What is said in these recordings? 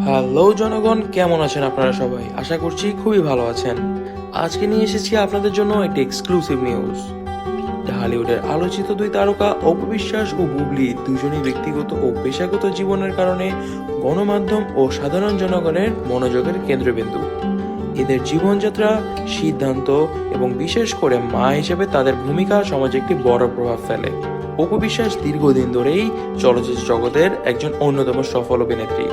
Hello জনগণ, কেমন আছেন আপনারা সবাই? আশা করছি খুবই ভালো আছেন। আজকে নিয়ে এসেছি আপনাদের জন্য একটি এক্সক্লুসিভ নিউজ। ঢালিউডের আলোচিত দুই তারকা অপু বিশ্বাস ও বুবলি দুজনই ব্যক্তিগত ও পেশাগত জীবনের কারণে গণমাধ্যম ও সাধারণ জনগণের মনোযোগের কেন্দ্রবিন্দু। এদের জীবনযাত্রা, সিদ্ধান্ত এবং বিশেষ করে মা হিসেবে তাদের ভূমিকা সমাজে একটি বড় প্রভাব ফেলে। অপু বিশ্বাস দীর্ঘদিন ধরেই চলচ্চিত্র জগতের একজন অন্যতম সফল অভিনেত্রী,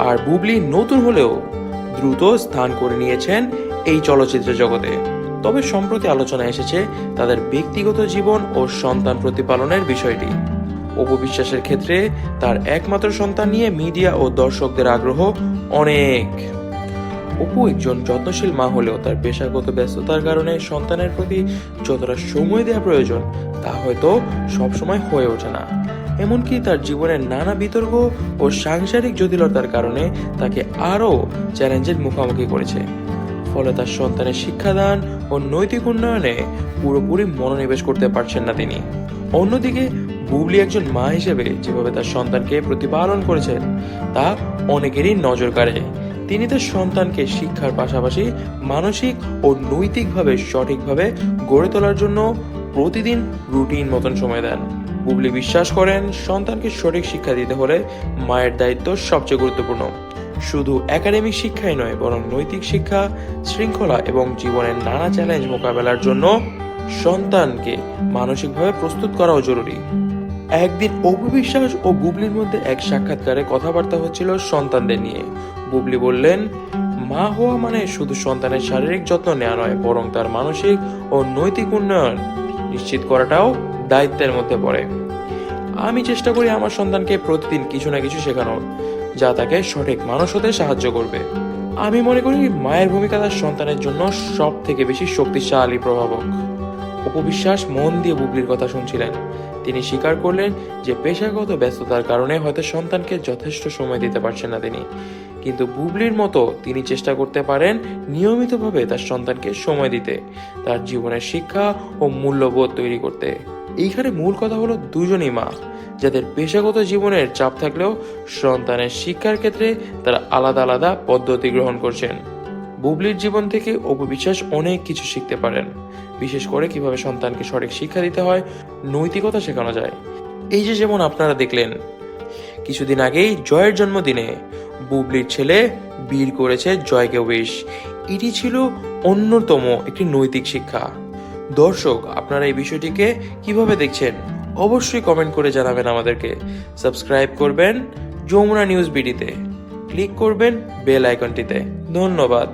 আর বুবলি নতুন হলেও দ্রুত স্থান করে নিয়েছেন এই চলচ্চিত্র জগতে। তবে সম্প্রতি আলোচনায় এসেছে তাদের ব্যক্তিগত জীবন ও সন্তান প্রতিপালনের বিষয়টি। অপু বিশ্বাসের ক্ষেত্রে তার একমাত্র সন্তান নিয়ে মিডিয়া ও দর্শকদের আগ্রহ অনেক। অপু একজন যত্নশীল মা হলেও তার পেশাগত ব্যস্ততার কারণে সন্তানের প্রতি যতটা সময় দেওয়া প্রয়োজন তা হয়তো সবসময় হয়ে ওঠে না। এমনকি তার জীবনের নানা বিতর্ক ও সাংসারিক জটিলতার কারণে তাকে আরও চ্যালেঞ্জের মুখোমুখি করেছে। ফলে তার সন্তানের শিক্ষাদান ও নৈতিক উন্নয়নে পুরোপুরি মনোনিবেশ করতে পারছেন না তিনি। অন্যদিকে বুবলি একজন মা হিসেবে যেভাবে তার সন্তানকে প্রতিপালন করেছেন তা অনেকেরই নজর কাড়ে। তিনি তার সন্তানকে শিক্ষার পাশাপাশি মানসিক ও নৈতিকভাবে সঠিকভাবে গড়ে তোলার জন্য প্রতিদিন রুটিন মতন সময় দেন। বুবলি বিশ্বাস করেন সন্তানকে সঠিক শিক্ষা দিতে হলে মায়ের দায়িত্ব সবচেয়ে গুরুত্বপূর্ণ। শুধু একাডেমিক শিক্ষাই নয়, বরং নৈতিক শিক্ষা, শৃঙ্খলা এবং জীবনের নানা চ্যালেঞ্জ মোকাবেলার জন্য সন্তানকে মানসিকভাবে প্রস্তুত করাও জরুরি। একদিন অপু বিশ্বাস ও বুবলির মধ্যে এক সাক্ষাৎকারে কথাবার্তা হচ্ছিল সন্তানদের নিয়ে। বুবলি বললেন, মা হওয়া মানে শুধু সন্তানের শারীরিক যত্ন নেওয়া নয়, বরং তার মানসিক ও নৈতিক উন্নয়ন নিশ্চিত করাটাও দায়িত্বের মধ্যে পড়ে। আমি চেষ্টা করি আমার সন্তানকে প্রতিদিন কিছু না কিছু শেখানোর, যা তাকে সঠিক মানুষ হতে সাহায্য করবে। আমি মনে করি মায়ের ভূমিকা তার সন্তানের জন্য সব থেকে বেশি শক্তিশালী প্রভাবক। অপু বিশ্বাস মন দিয়ে বুবলির কথা শুনছিলেন। তিনি স্বীকার করলেন যে পেশাগত ব্যস্ততার কারণে হয়তো সন্তানকে যথেষ্ট সময় দিতে পারছেন না তিনি, কিন্তু বুবলির মতো তিনি চেষ্টা করতে পারেন নিয়মিতভাবে তার সন্তানকে সময় দিতে, তার জীবনের শিক্ষা ও মূল্যবোধ তৈরি করতে। এইখানে মূল কথা হলো দুজনই মা, যাদের পেশাগত জীবনের চাপ থাকলেও সন্তানের শিক্ষার ক্ষেত্রে তারা আলাদা আলাদা পদ্ধতি গ্রহণ করছেন। বুবলির জীবন থেকে অপু বিশ্বাস অনেক কিছু শিখতে পারেন, বিশেষ করে কিভাবে সন্তানকে সঠিক শিক্ষা দিতে হয়, নৈতিকতা শেখানো যায়। এই যে যেমন আপনারা দেখলেন কিছুদিন আগেই জয়ের জন্মদিনে বুবলির ছেলে বীর করেছে জয়কে উইশ। এটি ছিল অন্যতম একটি নৈতিক শিক্ষা। দর্শক, আপনারা এই বিষয়টিকে কিভাবে দেখছেন অবশ্যই কমেন্ট করে জানাবেন আমাদেরকে। সাবস্ক্রাইব করবেন যমুনা নিউজ বিডিতে, ক্লিক করবেন বেল আইকনটিতে। ধন্যবাদ।